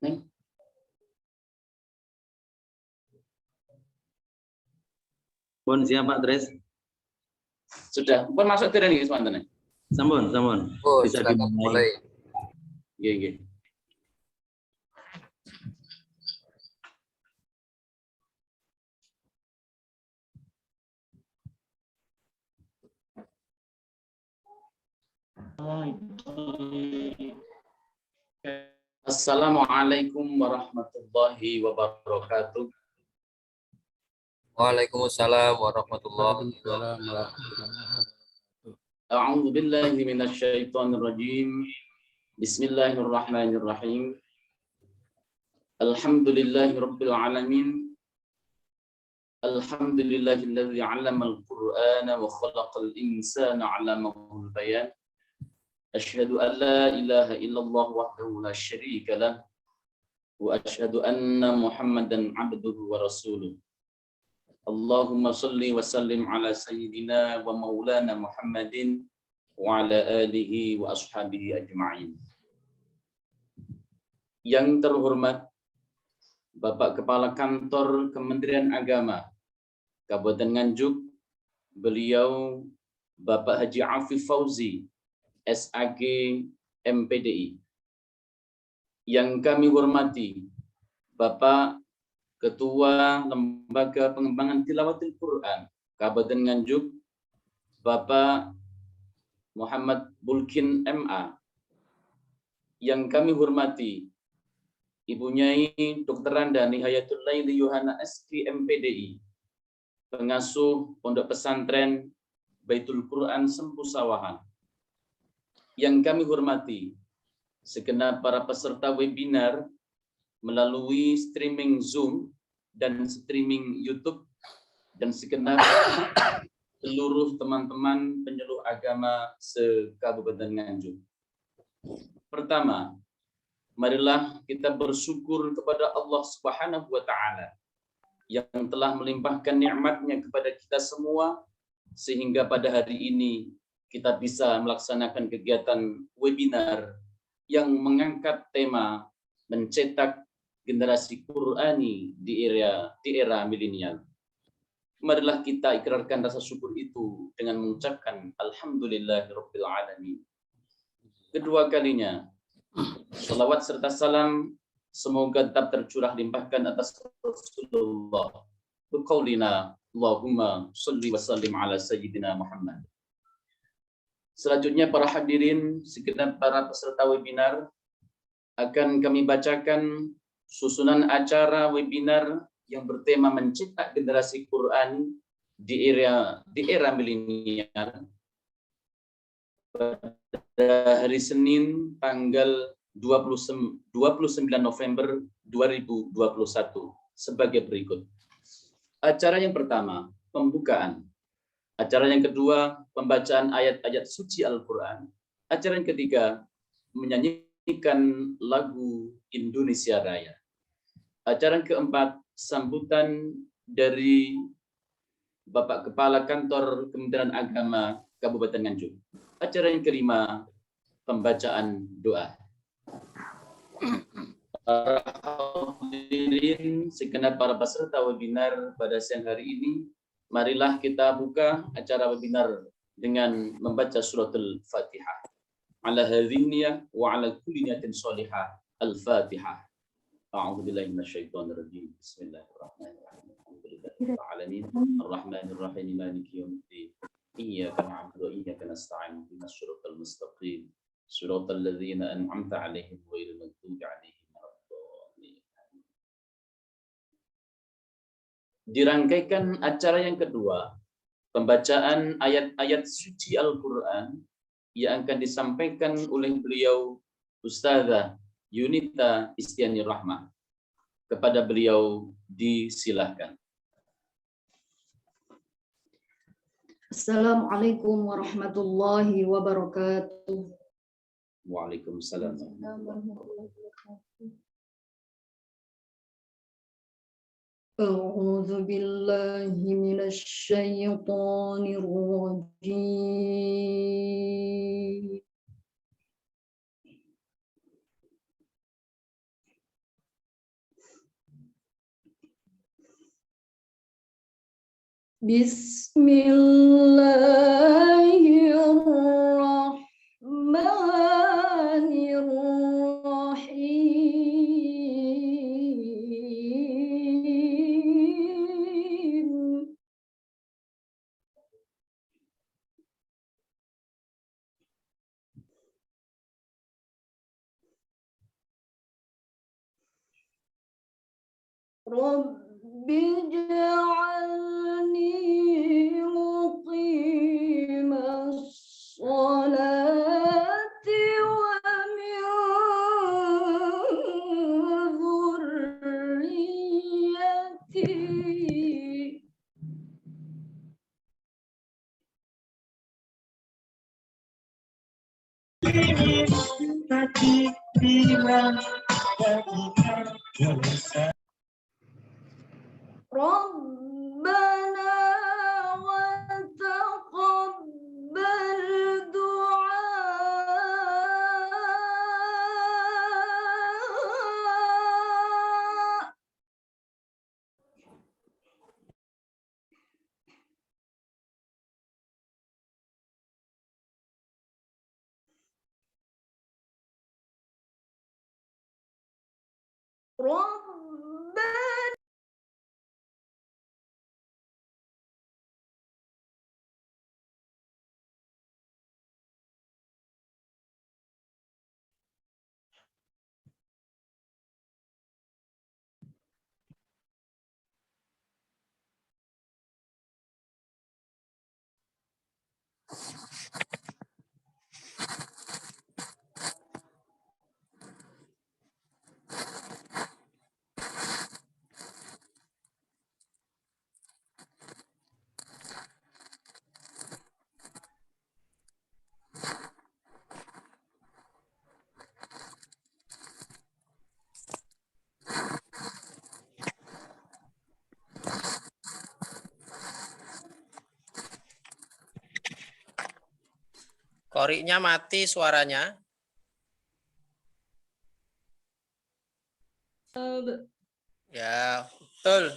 Neng. Pun siap Pak Dres? Sudah. Pun masuk ke ini semantan. Sampun. Oh, Bisa silakan mulai. Nggih. Assalamualaikum warahmatullahi wabarakatuh. Waalaikumsalam warahmatullahi wabarakatuh. A'udzu billahi minasyaitonir rajim. Bismillahirrahmanirrahim. Alhamdulillahirabbil alamin. Alhamdulillahilladzi 'allamal Qur'ana wa khalaqal insana 'allamahul bayan. Asyhadu an la ilaha illallah wahdahu la syarika lah wa asyhadu anna Muhammadan 'abduhu wa rasuluh. Allahumma shalli wa sallim ala sayyidina wa maulana Muhammadin wa ala alihi wa ashabihi ajma'in. Yang terhormat Bapak Kepala Kantor Kementerian Agama Kabupaten Nganjuk, beliau Bapak Haji Afif Fauzi, SAG MPDI. Yang kami hormati Bapak Ketua Lembaga Pengembangan Tilawatil Quran Kabupaten Nganjuk, Bapak Muhammad Bulkin MA. Yang kami hormati Ibu Nyai Dr. Randa Nihayatul Laili Yohana SK MPDI, pengasuh Pondok Pesantren Baitul Quran Sempusawahan. Yang kami hormati segenap para peserta webinar melalui streaming Zoom dan streaming YouTube, dan segenap seluruh teman-teman penyuluh agama se-Kabupaten Nganjuk. Pertama, marilah kita bersyukur kepada Allah Subhanahu wa taala yang telah melimpahkan nikmat-Nya kepada kita semua sehingga pada hari ini kita bisa melaksanakan kegiatan webinar yang mengangkat tema mencetak generasi Qur'ani di era milenial. Marilah kita ikrarkan rasa syukur itu dengan mengucapkan alhamdulillahirabbil alamin. Kedua kalinya, salawat serta salam semoga tetap tercurah limpahkan atas Rasulullah. Biqaulina Allahumma shalli wa sallim ala sayyidina Muhammad. Selanjutnya para hadirin, segenap para peserta webinar, akan kami bacakan susunan acara webinar yang bertema mencetak generasi Quran di era milenial pada hari Senin tanggal 29 November 2021 sebagai berikut. Acara yang pertama, pembukaan. Acara yang kedua, pembacaan ayat-ayat suci Al-Quran. Acara yang ketiga, menyanyikan lagu Indonesia Raya. Acara yang keempat, sambutan dari Bapak Kepala Kantor Kementerian Agama Kabupaten Nganjuk. Acara yang kelima, pembacaan doa. Para hadirin, segenap para peserta webinar pada siang hari ini, marilah kita buka acara webinar dengan membaca suratul Fatihah. Ala hadhihi niyyah wa ala kulli niyatin shalihah. Al-Fatihah. A'udzu billahi minasyaitonir rajim. Bismillahirrahmanirrahim. Alhamdulillahirabbil alamin. Arrahmanir rahim. Maliki yaumiddin. Iyyaka na'budu wa iyyaka nasta'in. Ihdinas siratal mustaqim. Siratal ladzina an'amta 'alaihim ghairil maghdubi 'alaihim waladdallin. Dirangkaikan acara yang kedua, pembacaan ayat-ayat suci Al-Quran yang akan disampaikan oleh beliau Ustazah Yunita Istiani Rahmah. Kepada beliau disilahkan. Assalamualaikum warahmatullahi wabarakatuh. Waalaikumsalam. A'udzu billahi minasy syaithanir rajim. Bismillahirrahmanirrahim. Rabbi ij'alni muqimas sholati wa min dhurriyyati. Rabbana wa taqabbal du'a. Rabbana Koriknya mati suaranya. Ya, betul.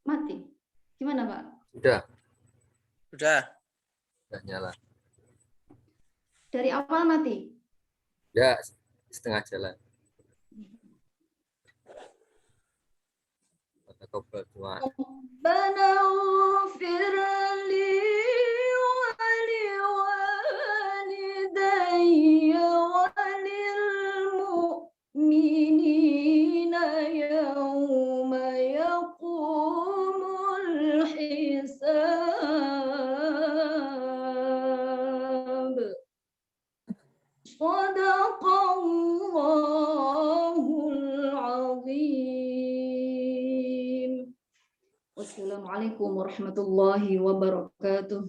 mati. Gimana, Pak? Sudah nyala. Dari awal mati. Ya, setengah jalan. Taqabbal du'a. Rabbana ighfir li wa liwalidayya wa lil mu'minina yawma yaqumul hisab. Shadaqallahul azim. Wassalamualaikum warahmatullahi wabarakatuh.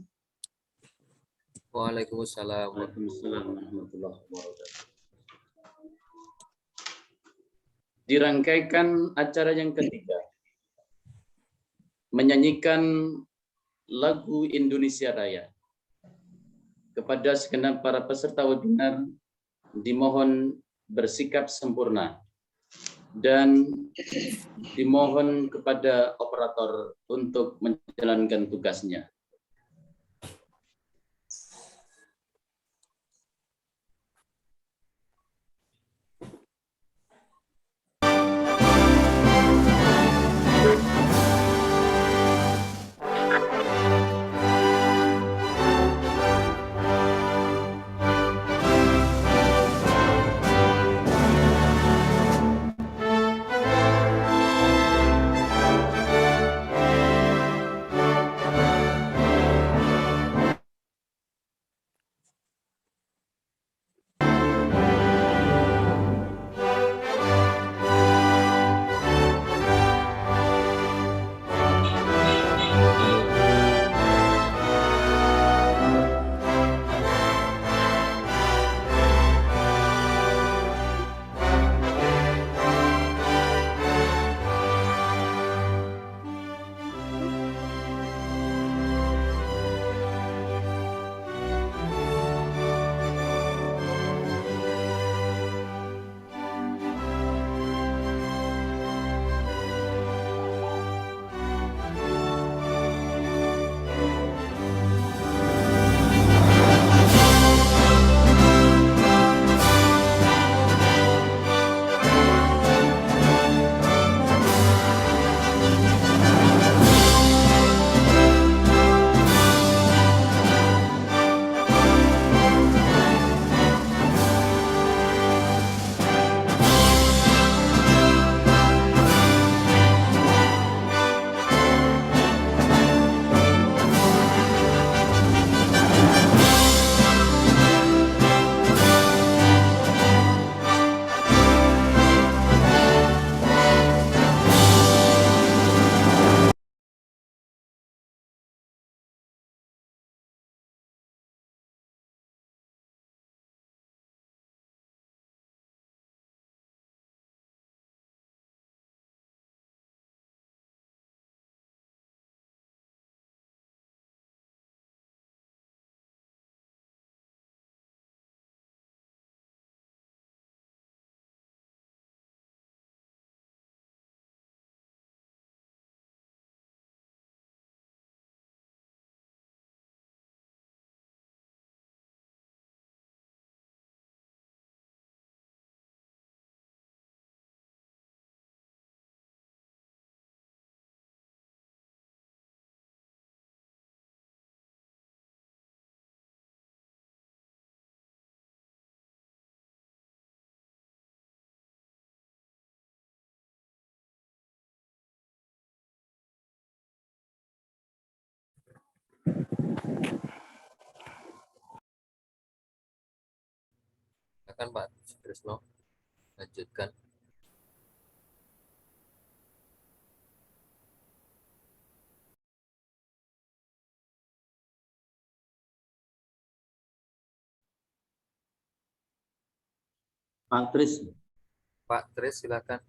Waalaikumsalam. Waalaikumsalam warahmatullahi wabarakatuh. Dirangkaikan acara yang ketiga, menyanyikan lagu Indonesia Raya. Kepada segenap para peserta webinar dimohon bersikap sempurna dan dimohon kepada operator untuk menjalankan tugasnya. silakan Pak Sutrisno lanjutkan. Pak Tris. Pak Tris silakan.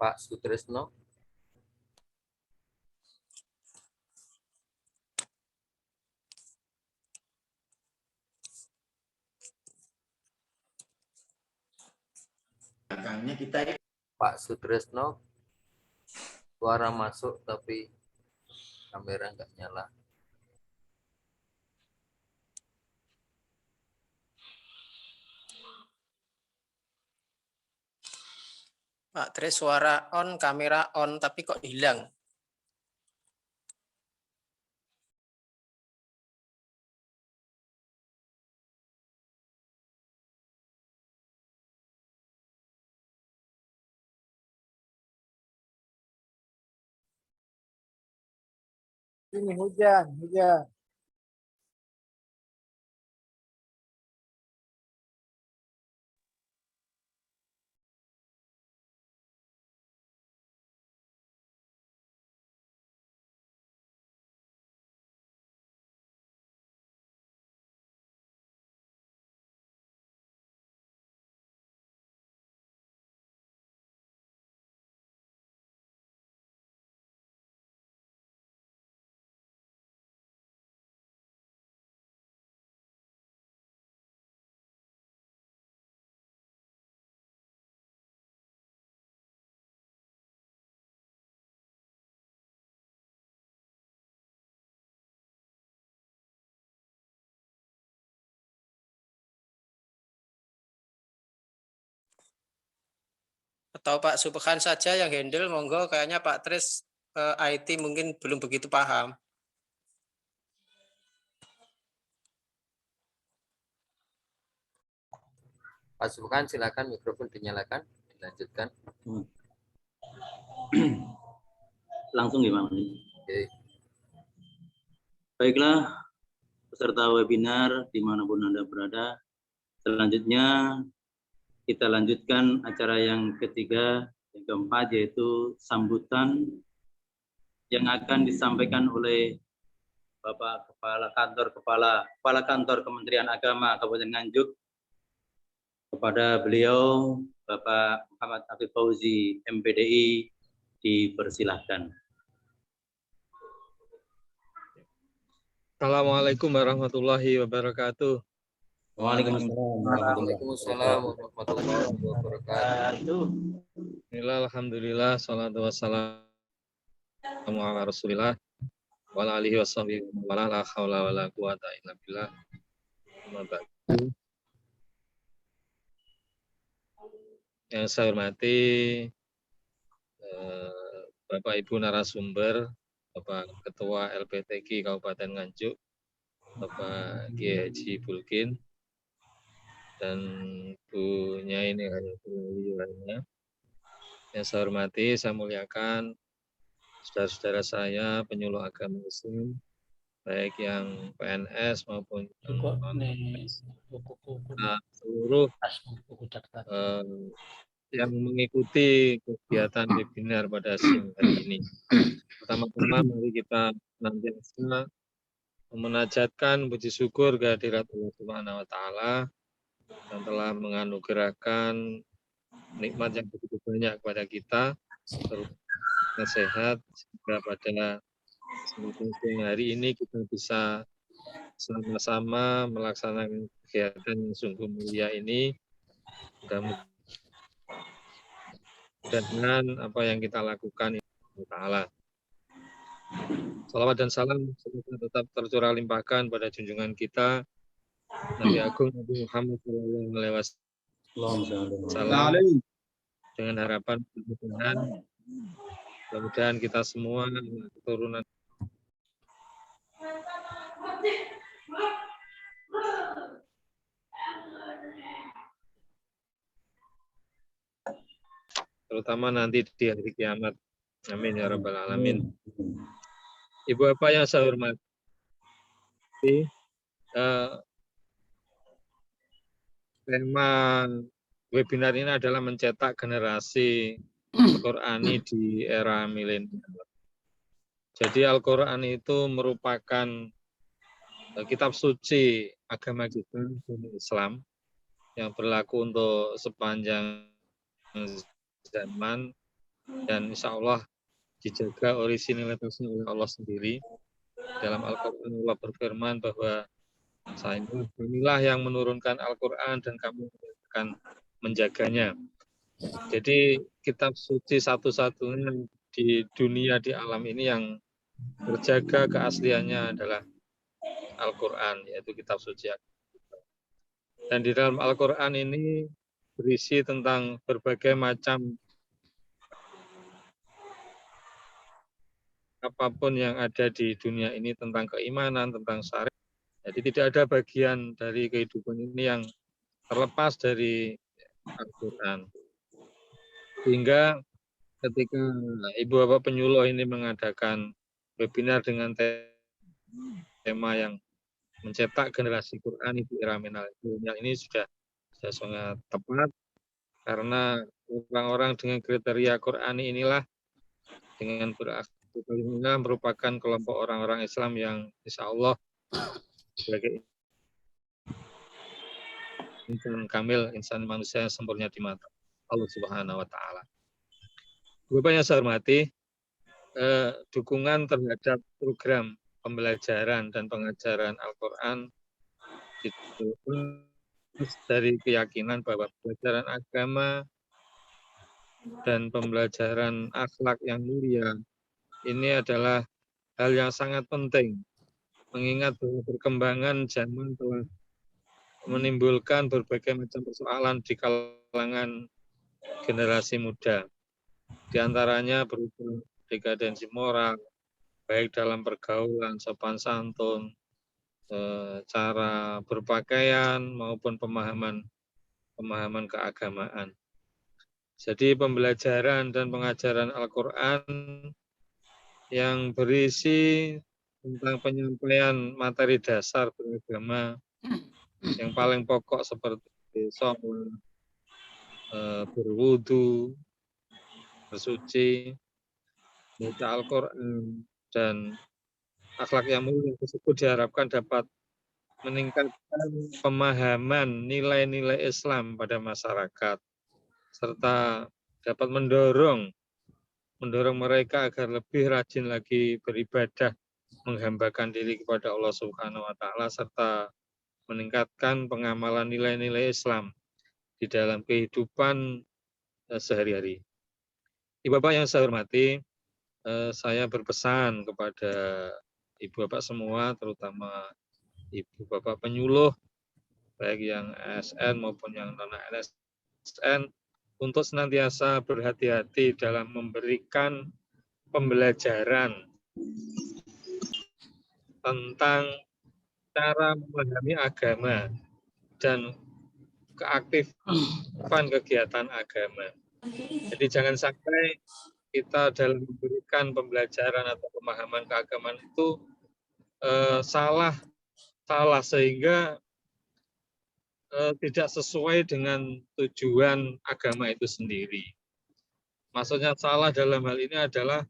Pak Sutrisno. Belakangnya kita Pak Sutrisno, suara masuk tapi kamera nggak nyala. Pak Tris suara on, kamera on, tapi kok hilang? Ini hujan. Atau Pak Subhan saja yang handle, monggo. Kayaknya Pak Tris IT mungkin belum begitu paham. Pak Subhan silakan, mikrofon dinyalakan, dilanjutkan. Langsung gimana? Oke. Baiklah, peserta webinar dimanapun Anda berada. Selanjutnya kita lanjutkan acara yang ketiga, yang keempat, yaitu sambutan yang akan disampaikan oleh Bapak Kepala Kantor Kementerian Agama Kabupaten Nganjuk. Kepada beliau, Bapak Muhammad Afif Fauzi, MPDI, dipersilahkan. Assalamualaikum warahmatullahi wabarakatuh. Waalaikumsalam warahmatullahi wabarakatuh. Bismillah, alhamdulillah, salatu wassalamu ala rasulillah wa ala alihi washabihi wa la haula wa la quwata illa billah. Yang saya hormati Bapak Ibu narasumber, Bapak Ketua LPTQ Kabupaten Nganjuk, Bapak Kiai Haji Bulkin, dan Bu Nyai Hayatul lainnya. Yang saya hormati, saya muliakan saudara-saudara saya penyuluh agama Muslim, baik yang PNS maupun seluruh yang mengikuti kegiatan webinar pada siang hari ini. Pertama-tama mari kita senantiasa memunajatkan puji syukur kehadirat Allah Subhanahu wa taala yang telah menganugerahkan nikmat yang begitu banyak kepada kita, terutama sehat, sehingga pada siang hari ini kita bisa sama-sama melaksanakan kegiatan yang sungguh mulia ini. Dengan apa yang kita lakukan ini ta'ala. Salawat dan salam semoga tetap tercurah limpahkan pada junjungan kita Nabi Agung Nabi Muhammad SAW, dengan harapan mudah-mudahan kita semua keturunan terutama nanti di hari kiamat. Amin ya rabbal alamin. Ibu bapak yang saya hormati, tema webinar ini adalah mencetak generasi Al-Qur'ani di era milenial. Jadi Al-Qur'an itu merupakan kitab suci agama kita, Islam, yang berlaku untuk sepanjang zaman, dan insya Allah dijaga originalitasnya oleh Allah sendiri. Dalam Al-Quran Allah berfirman bahwa inilah yang menurunkan Al-Quran dan kamu akan menjaganya. Jadi kitab suci satu-satunya di dunia, di alam ini yang terjaga keasliannya adalah Al-Quran, yaitu kitab suci. Dan di dalam Al-Quran ini berisi tentang berbagai macam apapun yang ada di dunia ini, tentang keimanan, tentang syariat. Jadi tidak ada bagian dari kehidupan ini yang terlepas dari Al-Quran. Sehingga ketika Ibu Bapak penyuluh ini mengadakan webinar dengan tema yang mencetak generasi Quran di era milenial ini sudah sangat tepat, karena orang-orang dengan kriteria Quran inilah dengan berakhlak merupakan kelompok orang-orang Islam yang insya Allah sebagai insan kamil, insan manusia yang sempurna di mata Allah Subhanahu wa Ta'ala. Bapak yang saya hormati, dukungan terhadap program pembelajaran dan pengajaran Al-Quran itu dari keyakinan bahwa pembelajaran agama dan pembelajaran akhlak yang mulia ini adalah hal yang sangat penting, mengingat bahwa perkembangan zaman telah menimbulkan berbagai macam persoalan di kalangan generasi muda. Di antaranya berupa dekadensi moral, baik dalam pergaulan, sopan santun, cara berpakaian maupun pemahaman keagamaan. Jadi pembelajaran dan pengajaran Al-Quran yang berisi tentang penyampaian materi dasar beragama yang paling pokok seperti sholat, berwudu, bersuci, baca Al-Quran, dan akhlak yang mulia tersebut diharapkan dapat meningkatkan pemahaman nilai-nilai Islam pada masyarakat, serta dapat mendorong mereka agar lebih rajin lagi beribadah, menghambakan diri kepada Allah Subhanahu wa Ta'ala, serta meningkatkan pengamalan nilai-nilai Islam di dalam kehidupan sehari-hari. Ibu Bapak yang saya hormati, saya berpesan kepada Ibu Bapak semua, terutama Ibu Bapak penyuluh, baik yang ASN maupun yang non-ASN, untuk senantiasa berhati-hati dalam memberikan pembelajaran tentang cara memahami agama dan keaktifan kegiatan agama. Jadi jangan sampai kita dalam memberikan pembelajaran atau pemahaman keagamaan itu salah sehingga tidak sesuai dengan tujuan agama itu sendiri. Maksudnya salah dalam hal ini adalah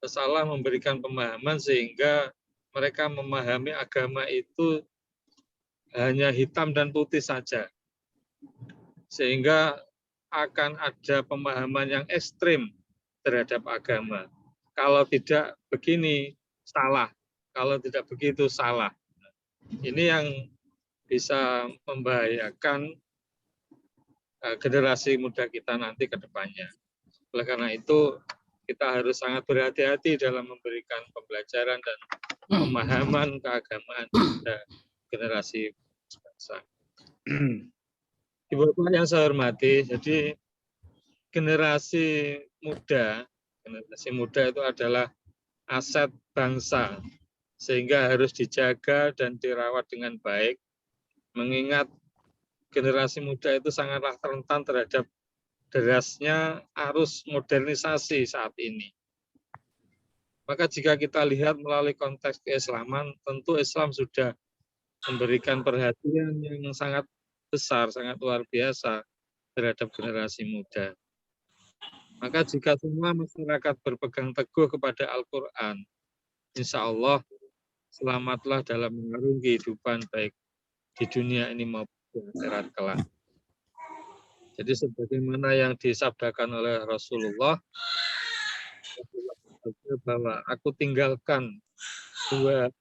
salah memberikan pemahaman sehingga mereka memahami agama itu hanya hitam dan putih saja. Sehingga akan ada pemahaman yang ekstrim terhadap agama. Kalau tidak begini, salah. Kalau tidak begitu, salah. Ini yang bisa membahayakan generasi muda kita nanti ke depannya. Oleh karena itu, kita harus sangat berhati-hati dalam memberikan pembelajaran dan pemahaman keagamaan pada generasi bangsa. Ibu Bapak yang saya hormati, jadi generasi muda itu adalah aset bangsa. sehingga harus dijaga dan dirawat dengan baik, mengingat generasi muda itu sangatlah rentan terhadap derasnya arus modernisasi saat ini. Maka jika kita lihat melalui konteks keislaman, tentu Islam sudah memberikan perhatian yang sangat besar, sangat luar biasa terhadap generasi muda. Maka jika semua masyarakat berpegang teguh kepada Al-Quran, insya Allah selamatlah dalam mengarungi kehidupan baik di dunia ini maupun di akhirat kelak. Jadi sebagaimana yang disabdakan oleh Rasulullah bahwa aku tinggalkan dua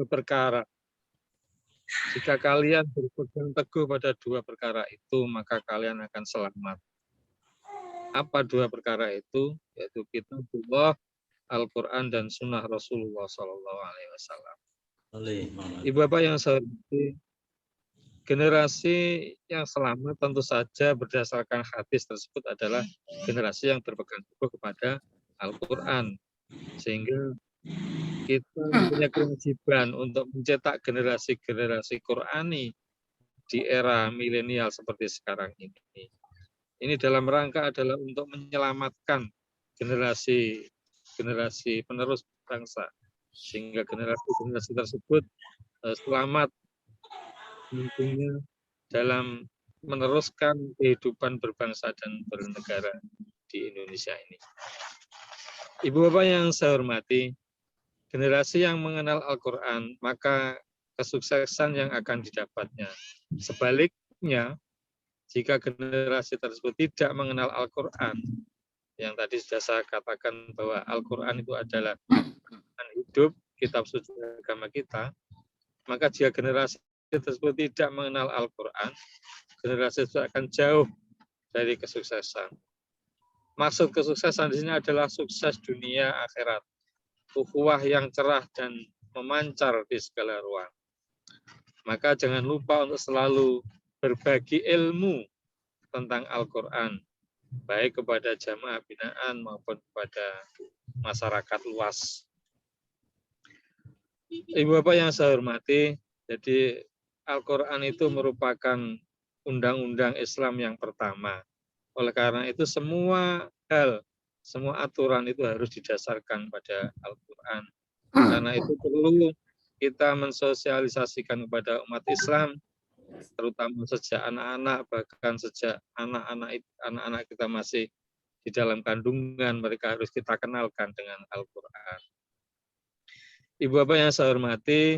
perkara. Jika kalian berpegang teguh pada dua perkara itu, maka kalian akan selamat. Apa dua perkara itu? Yaitu kitabullah, Al-Quran, dan sunnah Rasulullah SAW. Ibu Bapak yang saya hormati, generasi yang selamat tentu saja berdasarkan hadis tersebut adalah generasi yang berpegang teguh kepada Al-Quran. Sehingga kita punya kewajiban untuk mencetak generasi-generasi Qurani di era milenial seperti sekarang ini. Ini dalam rangka adalah untuk menyelamatkan generasi penerus bangsa, sehingga generasi tersebut selamat tentunya dalam meneruskan kehidupan berbangsa dan bernegara di Indonesia ini. Ibu Bapak yang saya hormati, generasi yang mengenal Al-Quran, maka kesuksesan yang akan didapatnya. Sebaliknya, jika generasi tersebut tidak mengenal Al-Quran, yang tadi sudah saya katakan bahwa Al-Quran itu adalah hidup, kitab suci agama kita, maka jika generasi tersebut tidak mengenal Al-Quran, generasi itu akan jauh dari kesuksesan. Maksud kesuksesan di sini adalah sukses dunia akhirat, ukhuwah yang cerah dan memancar di segala ruang. Maka jangan lupa untuk selalu berbagi ilmu tentang Al-Quran, baik kepada jamaah binaan maupun kepada masyarakat luas. Ibu Bapak yang saya hormati, jadi Al-Quran itu merupakan undang-undang Islam yang pertama. Oleh karena itu semua hal, semua aturan itu harus didasarkan pada Al-Quran. Karena itu perlu kita mensosialisasikan kepada umat Islam, terutama sejak anak-anak, bahkan sejak anak-anak kita masih di dalam kandungan, mereka harus kita kenalkan dengan Al-Quran. Ibu Bapak yang saya hormati,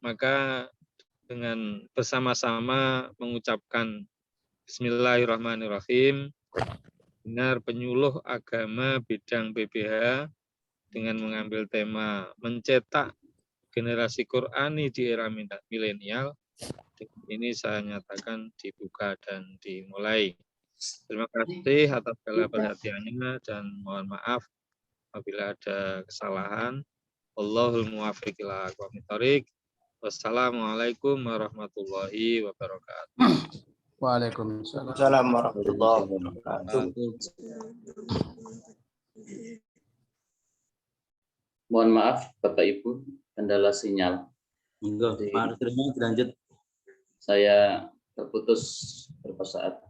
maka dengan bersama-sama mengucapkan Bismillahirrahmanirrahim, benar penyuluh agama bidang PBH dengan mengambil tema mencetak generasi Qurani di era milenial. Ini saya nyatakan dibuka dan dimulai. Terima kasih atas segala perhatiannya dan mohon maaf apabila ada kesalahan. Wallahul muwaffiq ila aqwamit thoriq. Wassalamualaikum warahmatullahi wabarakatuh. Waalaikumsalam warahmatullahi wabarakatuh. Mohon maaf Bapak Ibu, kendala sinyal. Enggak, Pak Arifin lanjut. Saya terputus beberapa saat.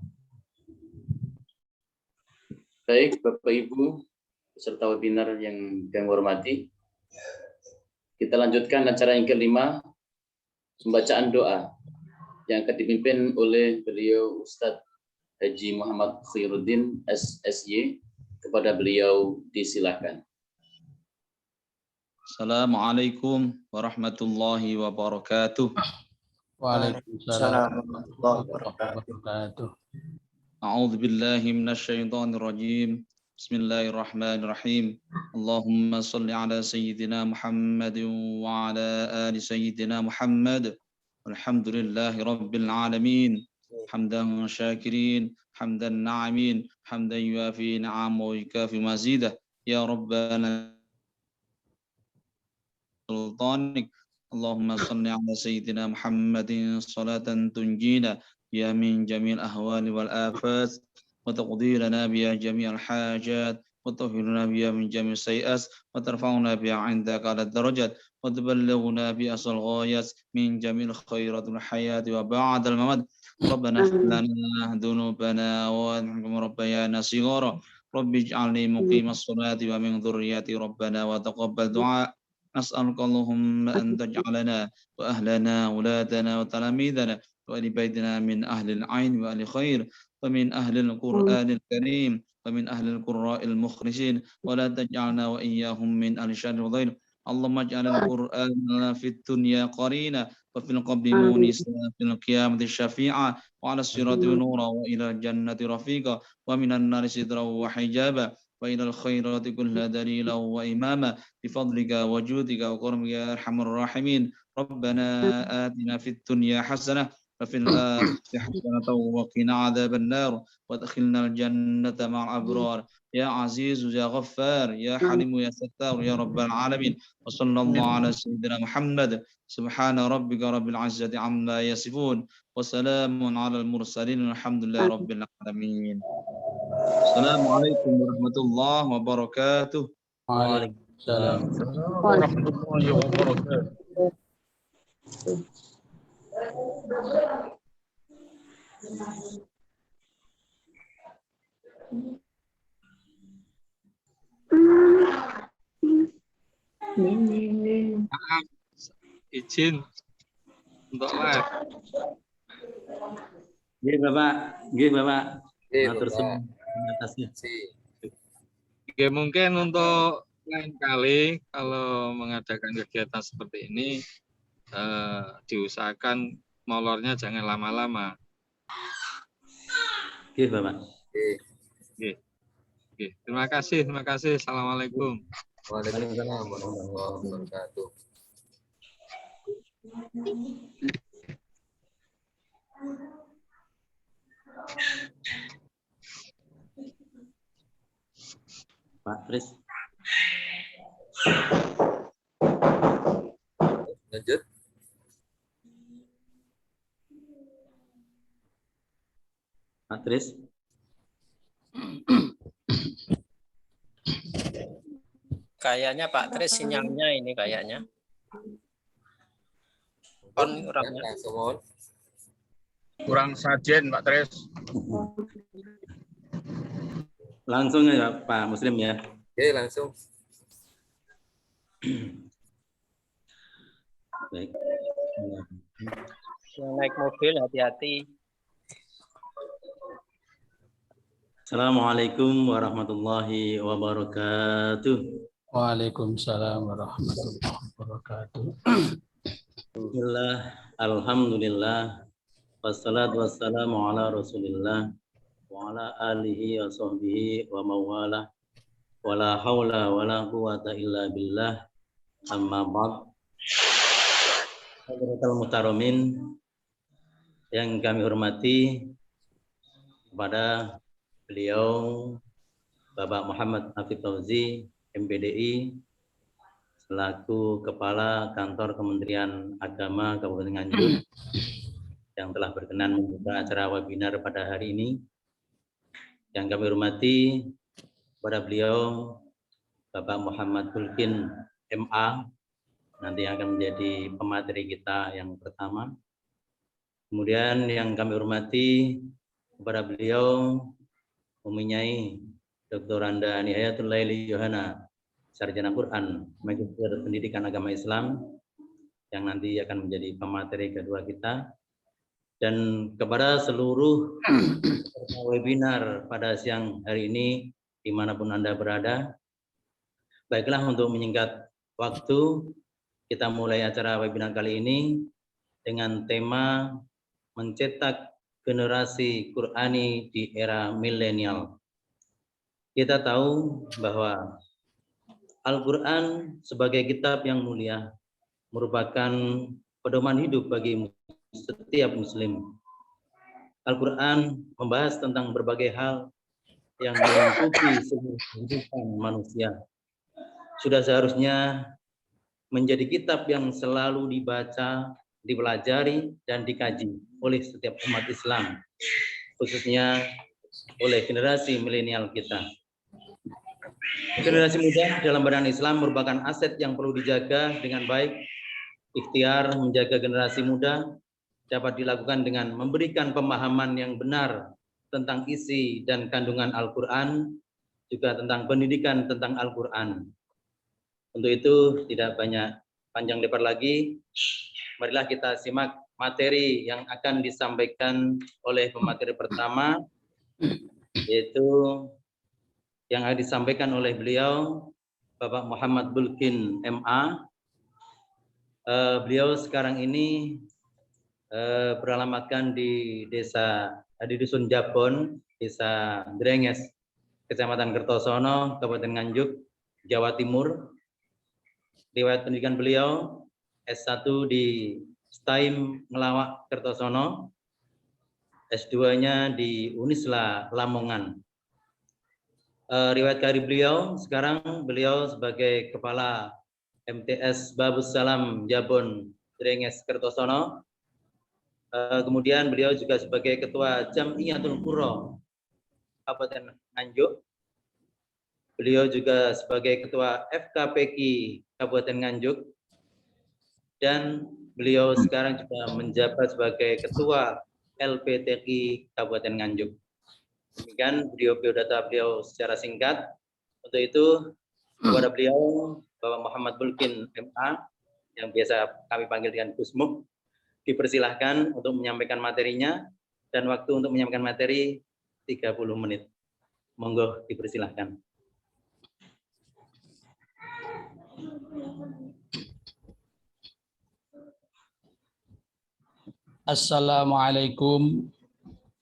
Baik Bapak Ibu, peserta webinar yang kami hormati, kita lanjutkan acara yang kelima, pembacaan doa yang akan dipimpin oleh beliau Ustadz Haji Muhammad Khairuddin SSY. Kepada beliau disilakan. Assalamualaikum warahmatullahi wabarakatuh. Waalaikumsalam warahmatullahi wabarakatuh. A'udzu billahi minasyaitonir rajim. Bismillahirrahmanirrahim. Allahumma shalli ala sayyidina Muhammad wa ala ali sayyidina Muhammad. Walhamdulillahi rabbil alamin. Hamdan syakirin, hamdan na'imin, hamdan yuafi ni'amahu wa yukafi mazidah. Ya Rabbana sultanik. Allahumma salli ala sayyidina Muhammadin salatan tunjina ya min jamil ahwali wal afat wa taqdi lana biya jami'al hajat وتطهرنا بها من جميع السيئات وترفعنا بها عندك على الدرجات وتبلغنا بها أقصى الغايات من جميع الخيرات الحياة وبعد الممات. ربنا اغفر لنا ذنوبنا وارحمنا ربنا صغارا رب اجعلني مقيم الصلاة ومن ذريتي ربنا وتقبل دعاء. نسألك اللهم أن تجعلنا وأهلنا أولادنا وتلاميذنا وآل بيتنا من أهل العين وآل خير ومن أهل القرآن الكريم ومن أهل القراء المخرجين ولا تجعلنا وإياهم من أهل الشر والضير. اللهم اجعل القرآن في الدنيا قرينا وفي القبر مونسا في القيامة الشفيعة وعلى الصراط نورا وإلى الجنة رفيقا ومن النار سترا وحجابا وإلى الخيرات كلها دليلا وإماما بفضلك وجودك وكرمك يا أرحم الراحمين. ربنا آتنا في الدنيا حسنة وفي الآخرة حسنة وقنا عذاب النار وادخلنا الجنة مع الأبرار يا عزيز يا غفار يا حليم يا ستار يا رب العالمين. وصلى الله على سيدنا محمد. سبحان ربك رب العزة عما يصفون وسلام على المرسلين والحمد لله رب العالمين. السلام عليكم ورحمة الله وبركاته. Waalaikumsalam. Warahmatullahi wabarakatuh. Maaf, izin untuk live. Nggih Bapak, nggih Bapak. Matur Bapak. suwun atasnya. Oke, mungkin untuk lain kali kalau mengadakan kegiatan seperti ini diusahakan molornya jangan lama-lama. Nggih Bapak. Oke. Oke, terima kasih. Assalamualaikum. Waalaikumsalam warahmatullahi wabarakatuh. Pak Tris. Lanjut. Pak Tris. Kayaknya Pak Tris sinyalnya ini kayaknya. On orangnya. Langsung on. Kurang sajen Pak Tres. Langsung ya Pak Muslim ya. Oke, langsung. Baik. Yang naik mobil hati-hati. Assalamualaikum warahmatullahi wabarakatuh. Waalaikumsalam warahmatullahi wabarakatuh. Bismillah, alhamdulillah, wassalatu wassalamu ala rasulillah, wa ala alihi wa sahbihi wa mawala, wa la hawla wa la quwata illa billah, amma ba'd. Hadratul muhtaramin yang kami hormati, kepada beliau Bapak Muhammad Hafidz Fauzi, MPDI, selaku Kepala Kantor Kementerian Agama Kabupaten Nganjuk, yang telah berkenan membuka acara webinar pada hari ini. Yang kami hormati kepada beliau Bapak Muhammad Hulkin MA, nanti akan menjadi pemateri kita yang pertama. Kemudian yang kami hormati kepada beliau Uminyai Dr. Anda Nihayatul Laili Yohana, Sarjana Quran, Magister Pendidikan Agama Islam, yang nanti akan menjadi pemateri kedua kita. Dan kepada seluruh webinar pada siang hari ini, dimanapun Anda berada, baiklah untuk menyingkat waktu, kita mulai acara webinar kali ini dengan tema mencetak generasi Qurani di era milenial. Kita tahu bahwa Al-Quran sebagai kitab yang mulia merupakan pedoman hidup bagi setiap muslim. Al-Quran membahas tentang berbagai hal yang melingkupi seluruh kehidupan manusia. Sudah seharusnya menjadi kitab yang selalu dibaca, dipelajari, dan dikaji oleh setiap umat Islam, khususnya oleh generasi milenial kita. Generasi muda dalam pandangan Islam merupakan aset yang perlu dijaga dengan baik. Ikhtiar menjaga generasi muda dapat dilakukan dengan memberikan pemahaman yang benar tentang isi dan kandungan Al-Quran, juga tentang pendidikan tentang Al-Quran. Untuk itu tidak banyak panjang lebar lagi, marilah kita simak materi yang akan disampaikan oleh pemateri pertama, yaitu yang akan disampaikan oleh beliau, Bapak Muhammad Bulkin MA. Beliau sekarang ini beralamatkan di Dusun Jabon, Desa Drenges, Kecamatan Kertosono, Kabupaten Nganjuk, Jawa Timur. Riwayat pendidikan beliau S1 di STAIM Ngelawak Kertosono, S2-nya di Unisla Lamongan. Riwayat karir beliau, sekarang beliau sebagai Kepala MTS Babus Salam Jabon Drenges Kertosono. Kemudian beliau juga sebagai Ketua Jam'iyatul Qura Kabupaten Nganjuk. Beliau juga sebagai Ketua FKPQ Kabupaten Nganjuk. Dan beliau sekarang juga menjabat sebagai Ketua LPTQ Kabupaten Nganjuk. Demikian biodata beliau secara singkat. Untuk itu, kepada beliau, Bapak Muhammad Bulkin MA, yang biasa kami panggil dengan Gusmuk, dipersilahkan untuk menyampaikan materinya, dan waktu untuk menyampaikan materi 30 menit. Monggo dipersilahkan. Assalamualaikum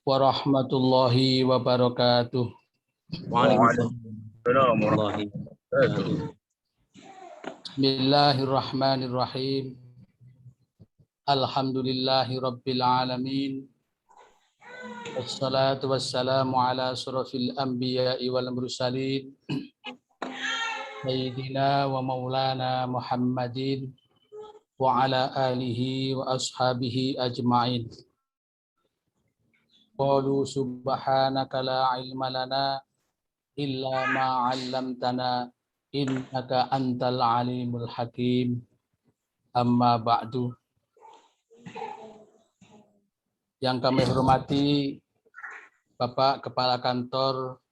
warahmatullahi wabarakatuh. Waalaikumsalam warahmatullahi wabarakatuh. Bismillahirrahmanirrahim. Alhamdulillahi rabbil alamin. Wassalatu wassalamu ala asrafil anbiya'i wal mursalin. Sayyidina wa maulana Muhammadin wa ala alihi wa ashabihi ajma'in. Qalu subhanaka la ilma lana illa ma 'allamtana innaka antal alimul hakim. Amma ba'du. Yang kami hormati Bapak Kepala Kantor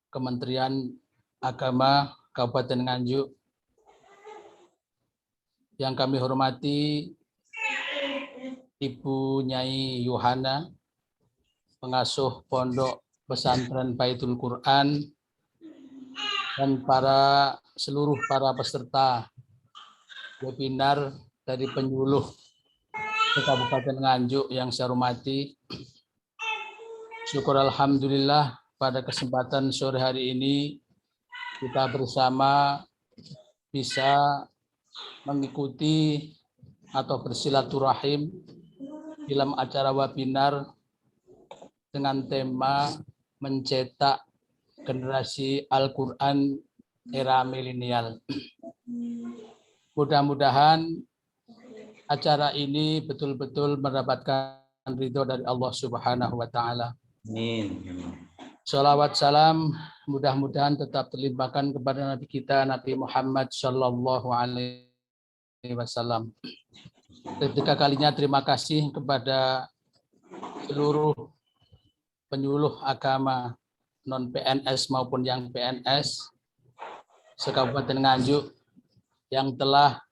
Kementerian Agama Kabupaten Nganjuk. Yang kami hormati Ibu Nyai Yohana, pengasuh Pondok Pesantren Baitul Quran, dan seluruh para peserta webinar dari penyuluh Kabupaten Nganjuk yang saya hormati. Syukur alhamdulillah pada kesempatan sore hari ini kita bersama bisa mengikuti atau bersilaturahim dalam acara webinar dengan tema mencetak generasi Al-Quran era milenial. Mudah-mudahan acara ini betul-betul mendapatkan ridho dari Allah Subhanahu wa Ta'ala. Amin. Shalawat salam mudah-mudahan tetap terlimpahkan kepada Nabi kita Nabi Muhammad Sallallahu Alaihi Wasallam. Ketiga kalinya terima kasih kepada seluruh penyuluh agama non PNS maupun yang PNS se-Kabupaten Nganjuk yang telah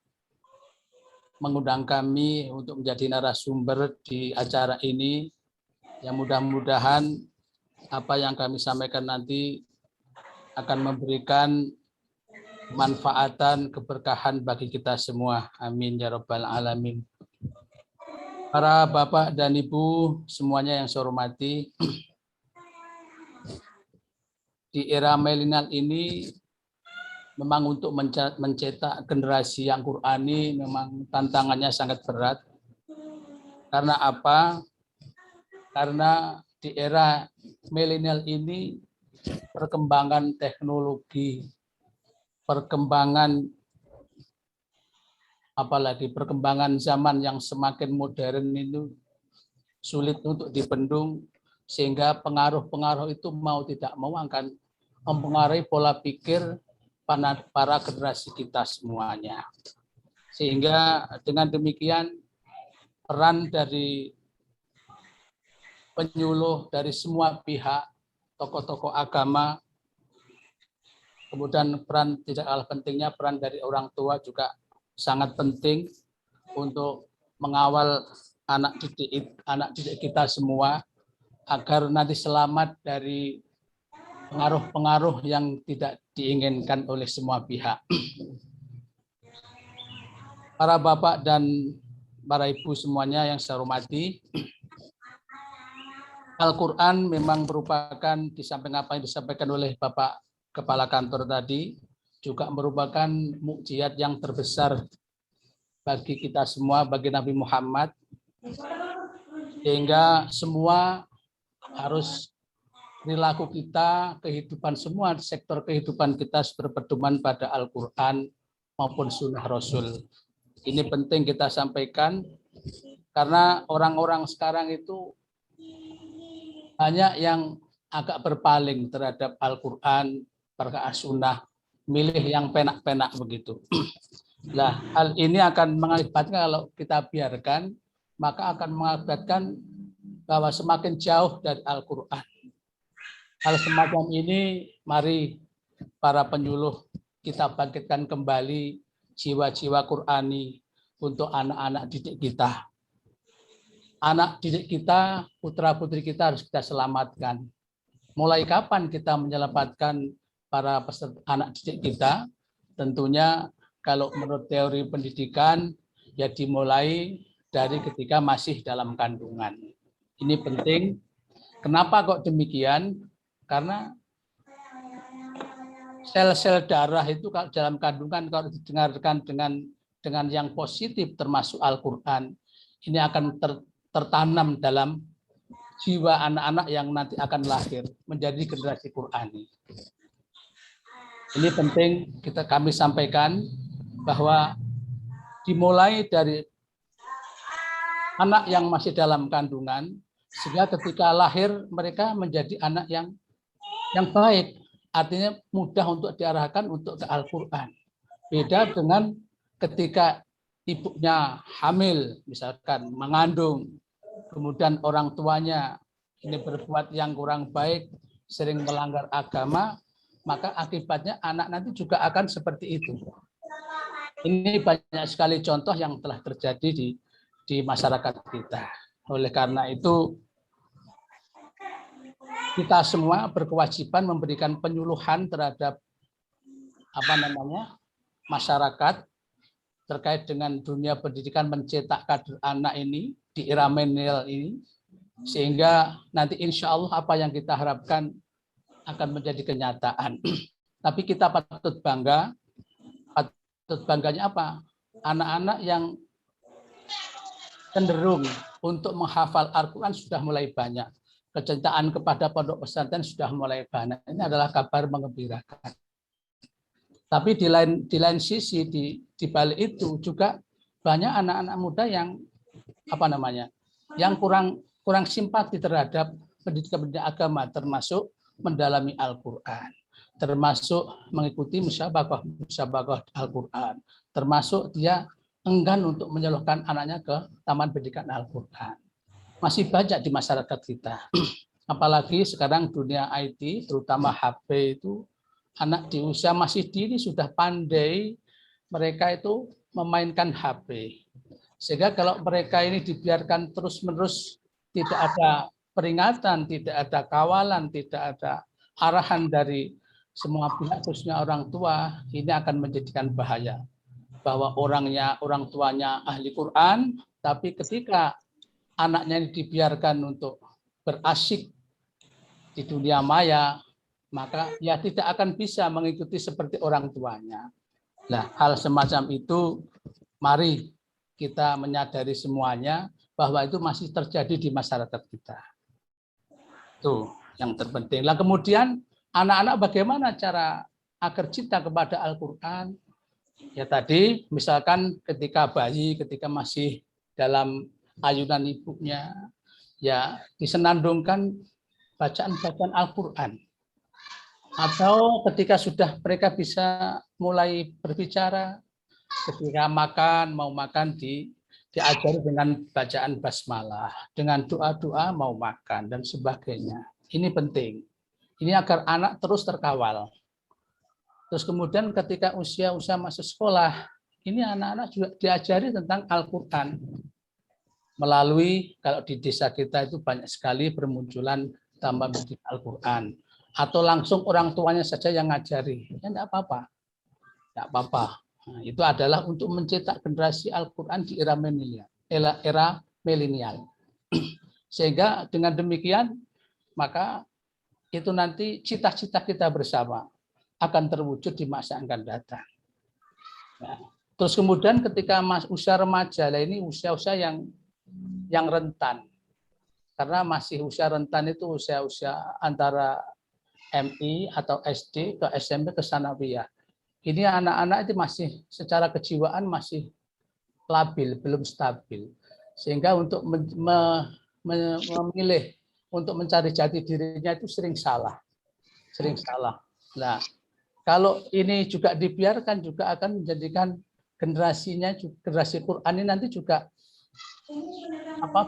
mengundang kami untuk menjadi narasumber di acara ini, yang mudah-mudahan apa yang kami sampaikan nanti akan memberikan manfaatan, keberkahan bagi kita semua. Amin ya rabbal alamin. Para bapak dan ibu semuanya yang saya hormati, di era milenial ini memang untuk mencetak generasi yang Qurani memang tantangannya sangat berat. Karena apa? Karena di era milenial ini perkembangan teknologi, perkembangan zaman yang semakin modern itu sulit untuk dibendung, sehingga pengaruh-pengaruh itu mau tidak mau akan mempengaruhi pola pikir para generasi kita semuanya. Sehingga dengan demikian peran dari penyuluh dari semua pihak, tokoh-tokoh agama, kemudian peran tidak kalah pentingnya peran dari orang tua juga sangat penting untuk mengawal anak didik kita semua agar nanti selamat dari pengaruh-pengaruh yang tidak diinginkan oleh semua pihak. Para bapak dan para ibu semuanya yang saya hormati, Al-Quran memang merupakan, di samping apa yang disampaikan oleh Bapak Kepala Kantor tadi, juga merupakan mukjizat yang terbesar bagi kita semua, bagi Nabi Muhammad, sehingga semua harus perilaku kita, kehidupan semua sektor kehidupan kita berpedoman pada Al-Quran maupun Sunnah Rasul. Ini penting kita sampaikan karena orang-orang sekarang itu banyak yang agak berpaling terhadap Al-Quran, perkara Sunnah, milih yang penak-penak begitu. Nah, hal ini akan mengakibatkan kalau kita biarkan, maka akan mengakibatkan bahwa semakin jauh dari Al-Quran. Hal semacam ini, mari para penyuluh kita bangkitkan kembali jiwa-jiwa Qurani untuk anak-anak didik kita. Anak didik kita, putra-putri kita harus kita selamatkan. Mulai kapan kita menyelamatkan para peserta anak didik kita? Tentunya kalau menurut teori pendidikan, ya dimulai dari ketika masih dalam kandungan. Ini penting. Kenapa kok demikian? Karena sel-sel darah itu dalam kandungan kalau didengarkan dengan yang positif termasuk Al-Quran, ini akan tertanam dalam jiwa anak-anak yang nanti akan lahir menjadi generasi Qurani. Ini penting kami sampaikan bahwa dimulai dari anak yang masih dalam kandungan, sehingga ketika lahir mereka menjadi anak yang baik, artinya mudah untuk diarahkan untuk ke Al-Quran. Beda dengan ketika ibunya hamil, misalkan mengandung, kemudian orang tuanya ini berbuat yang kurang baik, sering melanggar agama, maka akibatnya anak nanti juga akan seperti itu. Ini banyak sekali contoh yang telah terjadi di masyarakat kita. Oleh karena itu, kita semua berkewajiban memberikan penyuluhan terhadap masyarakat terkait dengan dunia pendidikan, mencetak kader anak ini di era milenial ini, sehingga nanti insya Allah apa yang kita harapkan akan menjadi kenyataan. Tapi kita patut bangganya apa? Anak-anak yang cenderung untuk menghafal Al-Quran sudah mulai banyak. Kecintaan kepada pondok pesantren sudah mulai banyak. Ini adalah kabar mengembirakan. Tapi di lain sisi di balik itu juga banyak anak-anak muda yang yang kurang simpati terhadap pendidikan agama, termasuk mendalami Al-Quran, termasuk mengikuti musabaqah Al-Quran, termasuk dia enggan untuk menyalurkan anaknya ke taman pendidikan Al-Quran. Masih banyak di masyarakat kita. Apalagi sekarang dunia IT, terutama HP itu, anak di usia masih dini sudah pandai mereka itu memainkan HP. Sehingga kalau mereka ini dibiarkan terus-menerus, tidak ada peringatan, tidak ada kawalan, tidak ada arahan dari semua pihak, khususnya orang tua, ini akan menjadikan bahaya. Bahwa orang tuanya ahli Quran, tapi ketika anaknya ini dibiarkan untuk berasyik di dunia maya, maka ya tidak akan bisa mengikuti seperti orang tuanya. Nah, hal semacam itu mari kita menyadari semuanya bahwa itu masih terjadi di masyarakat kita. Itu yang terpenting. Lah kemudian anak-anak bagaimana cara agar cinta kepada Al-Quran? Ya tadi misalkan ketika bayi, ketika masih dalam ayunan ibunya, ya disenandungkan bacaan-bacaan Al-Quran. Atau ketika sudah mereka bisa mulai berbicara, ketika mau makan diajari dengan bacaan basmalah, dengan doa-doa mau makan dan sebagainya. Ini penting. Ini agar anak terus terkawal. Terus kemudian ketika usia masuk sekolah, ini anak-anak juga diajari tentang Al-Quran. Melalui, kalau di desa kita itu banyak sekali bermunculan tambah mendidik Al-Quran. Atau langsung orang tuanya saja yang ngajari. Ya enggak apa-apa. Enggak apa-apa. Nah, itu adalah untuk mencetak generasi Al-Quran di era milenial. Sehingga dengan demikian, maka itu nanti cita-cita kita bersama akan terwujud di masa yang akan datang. Nah, terus kemudian ketika usia remaja, ini usia-usia yang rentan. Karena masih usia rentan itu usia-usia antara MI atau SD ke SMP ke sanawiyah. Ini anak-anak itu masih secara kejiwaan masih labil, belum stabil. Sehingga untuk memilih, untuk mencari jati dirinya itu sering salah. Nah, kalau ini juga dibiarkan juga akan menjadikan generasi Quran ini nanti juga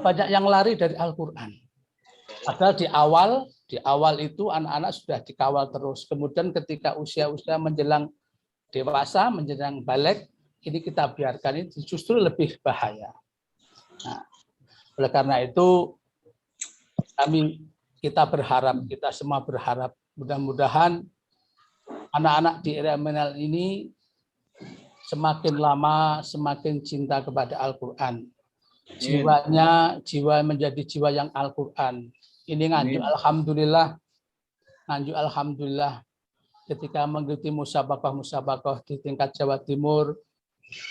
banyak yang lari dari Al-Quran. Padahal di awal itu anak-anak sudah dikawal terus. Kemudian ketika usia-usia menjelang dewasa, menjelang balik, ini kita biarkan itu justru lebih bahaya. Nah, oleh karena itu kita semua berharap mudah-mudahan anak-anak di era milenial ini semakin lama semakin cinta kepada Al-Quran. Jiwa menjadi jiwa yang Al-Quran. Ini nganjuk alhamdulillah ketika mengikuti musabaqah di tingkat Jawa Timur,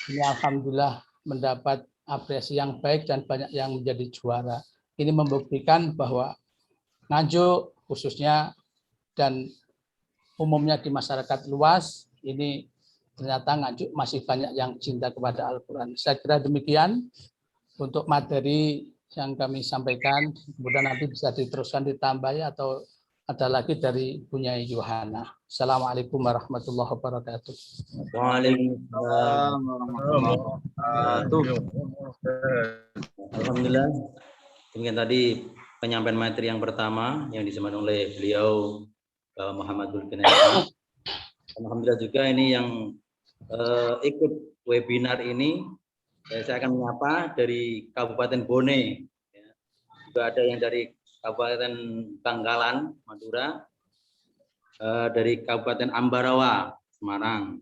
ini alhamdulillah mendapat apresiasi yang baik dan banyak yang menjadi juara. Ini membuktikan bahwa Nganjuk khususnya dan umumnya di masyarakat luas, ini ternyata Nganjuk masih banyak yang cinta kepada Al-Quran. Saya kira demikian untuk materi yang kami sampaikan, kemudian nanti bisa diteruskan ditambah atau ada lagi dari Bunyai Yohana. Assalamualaikum warahmatullahi wabarakatuh. Waalaikumsalam warahmatullahi wabarakatuh. Alhamdulillah. Demikian tadi penyampaian materi yang pertama yang disampaikan oleh beliau Muhammad Zulkarnain. Alhamdulillah juga ini yang ikut webinar ini. Saya akan menyapa dari Kabupaten Bone, juga ada yang dari Kabupaten Bangkalan, Madura, dari Kabupaten Ambarawa, Semarang,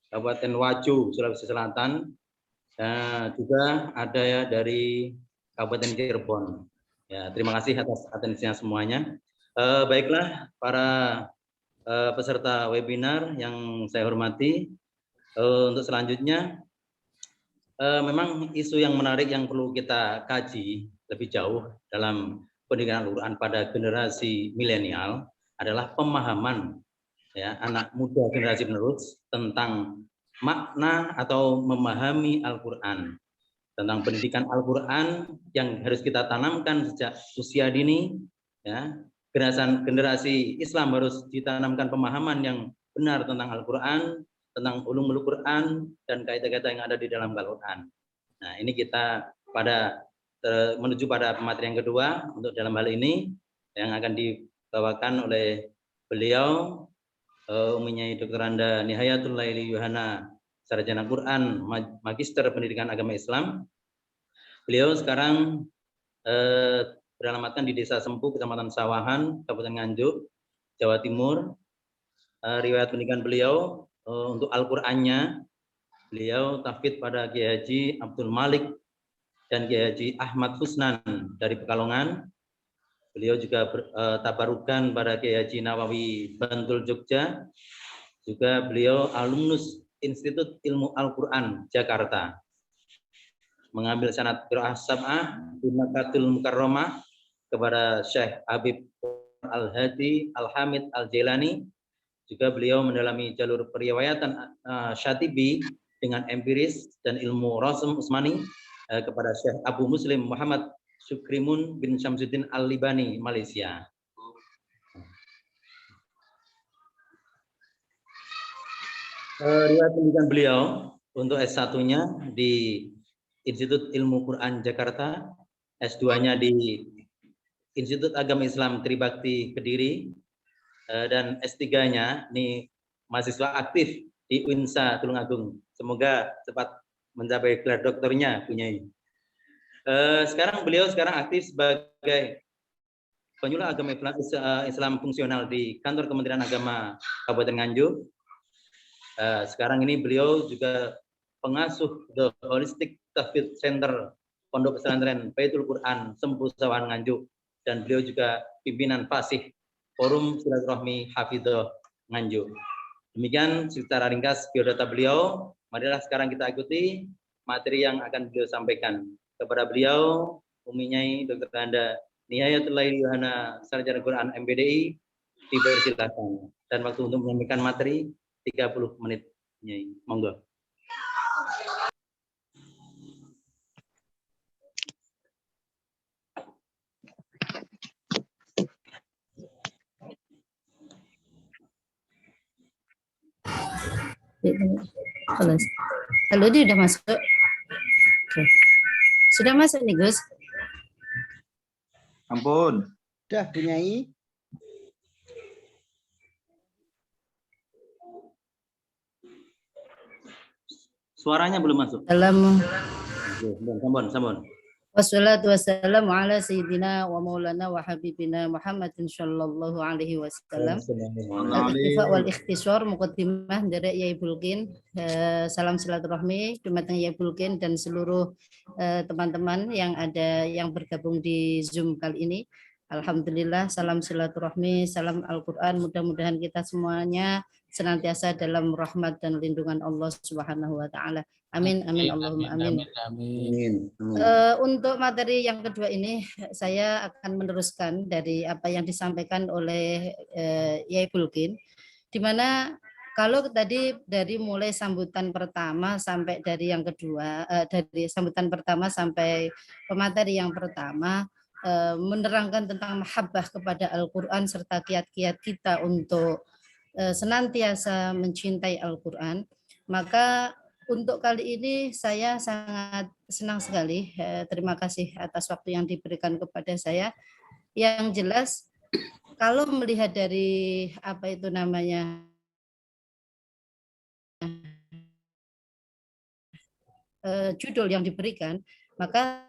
Kabupaten Wajo, Sulawesi Selatan, dan juga ada ya dari Kabupaten Cirebon. Ya, terima kasih atas atensinya semuanya. Baiklah para peserta webinar yang saya hormati, untuk selanjutnya. Memang isu yang menarik yang perlu kita kaji lebih jauh dalam pendidikan Al-Quran pada generasi milenial adalah pemahaman ya anak muda generasi penerus tentang makna atau memahami Al-Quran, tentang pendidikan Al-Quran yang harus kita tanamkan sejak usia dini. Ya, generasi Islam harus ditanamkan pemahaman yang benar tentang Al-Quran, tentang ulumul Quran dan kaidah-kaidah yang ada di dalam Al-Quran. Nah, ini kita menuju pada materi yang kedua untuk dalam hal ini yang akan dibawakan oleh beliau Ummi Dr. Anda Nihayatul Laili Yohana, sarjana Quran, Magister Pendidikan Agama Islam. Beliau sekarang beralamatkan di Desa Sempu, Kecamatan Sawahan, Kabupaten Nganjuk, Jawa Timur. Riwayat pendidikan beliau untuk Al-Qur'annya, beliau tahfidz pada Kiai Haji Abdul Malik dan Kiai Haji Ahmad Husnan dari Pekalongan. Beliau juga tabarukan pada Kiai Haji Nawawi Bantul Jogja. Juga beliau alumnus Institut Ilmu Al-Qur'an Jakarta. Mengambil sanad qiraah sab'ah di Makkatul Mukarramah kepada Syekh Habib Al-Hadi Al-Hamid Al-Jailani. Juga beliau mendalami jalur periwayatan Syatibi dengan empiris dan ilmu Rasm Usmani kepada Syekh Abu Muslim Muhammad Syukrimun bin Syamsuddin Al-Libani, Malaysia. Riwayat pendidikan beliau untuk S1-nya di Institut Ilmu Quran Jakarta, S2-nya di Institut Agama Islam Tribakti Kediri, dan S3-nya ini mahasiswa aktif di UINSA Tulungagung. Semoga cepat mencapai gelar doktornya punya ini. Sekarang beliau aktif sebagai penyuluh agama Islam fungsional di kantor Kementerian Agama Kabupaten Nganjuk. Sekarang ini beliau juga pengasuh The Holistic Tahfidz Center Pondok Pesantren Baitul Quran Sempu Sawan Nganjuk, dan beliau juga pimpinan Fasih Forum Silaturahmi Hafidhah Nganjuk. Demikian secara ringkas biodata beliau. Marilah sekarang kita ikuti materi yang akan beliau sampaikan. Kepada beliau, Umi Nyai Dr. Anda Nihayatul Laili Yohana Sarjana Quran MPDI dipersilakan. Dan waktu untuk menyampaikan materi 30 menit. Nyai, monggo. Halo, dia udah masuk. Oke. Sudah masuk nih, Gus? Ampun. Udah, Bu Nyai. Suaranya belum masuk. Sambun. Wassalatu wassalamu ala sayyidina wa maulana wa habibina Muhammadin sallallahu alaihi wasallam. Al-Ikhtifa wal ikhtisar muqaddimah dari Yai Bulkin. Salam silaturahmi dumateng Yai Bulkin dan seluruh teman-teman yang bergabung di Zoom kali ini. Alhamdulillah, salam silaturahmi, salam Al-Quran. Mudah-mudahan kita semuanya senantiasa dalam rahmat dan lindungan Allah Subhanahu wa Ta'ala. Amin, amin, Allahumma amin. Untuk materi yang kedua ini, saya akan meneruskan dari apa yang disampaikan oleh Yai Bulkin, di mana kalau tadi dari mulai sambutan pertama sampai dari yang kedua, dari sambutan pertama sampai pemateri yang pertama, menerangkan tentang mahabbah kepada Al-Quran serta kiat-kiat kita untuk senantiasa mencintai Al-Quran, maka untuk kali ini saya sangat senang sekali. Terima kasih atas waktu yang diberikan kepada saya. Yang jelas, kalau melihat dari apa itu namanya judul yang diberikan, maka